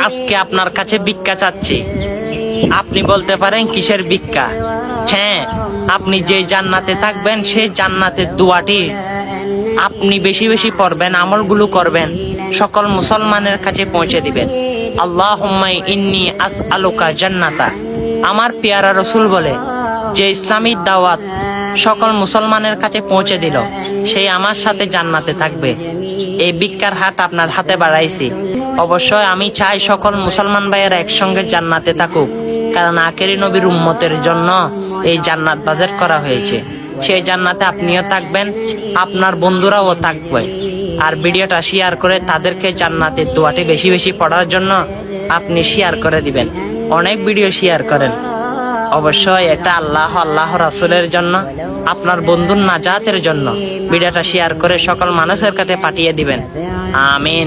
আজকে আপনার কাছে ভিক্ষা চাচ্ছি। আপনি বলতে পারেন কিসের ভিক্ষা? হ্যাঁ, আপনি যে জান্নাতে থাকবেন সেই জান্নাতের দোয়াটি আপনি বেশি বেশি পড়বেন, আমলগুলো করবেন, সকল মুসলমানের কাছে পৌঁছে দিবেন। আল্লাহুম্মা ইন্নী আসআলুকা জান্নাতা। আমার পেয়ারা রসুল বলে, যে ইসলামিক দাওয়াত সকল মুসলমানের কাছে পৌঁছে দিল, সেই আমার সাথে জান্নাতে থাকবে। এই ভিক্ষার হাত আপনার হাতে বাড়াইছি। অবশ্যই আমি চাই সকল মুসলমান ভাইয়েরা একসঙ্গে জান্নাতে থাকুক, কারণ আখেরি নবীর উম্মতের জন্য এই জান্নাত বাজেট করা হয়েছে। সেই জান্নাতে আপনিও থাকবেন, আপনার বন্ধুরাও থাকবে। আর ভিডিওটা শেয়ার করে তাদেরকে জান্নাতের দোয়াটি বেশি বেশি পড়ার জন্য আপনি শেয়ার করে দিবেন। অনেক ভিডিও শেয়ার করেন। অবশ্যই এটা আল্লাহ রাসূলের জন্য, আপনার বন্ধুর নাজাতের জন্য ভিডিওটা শেয়ার করে সকল মানুষের কাছে পাঠিয়ে দিবেন। আমিন।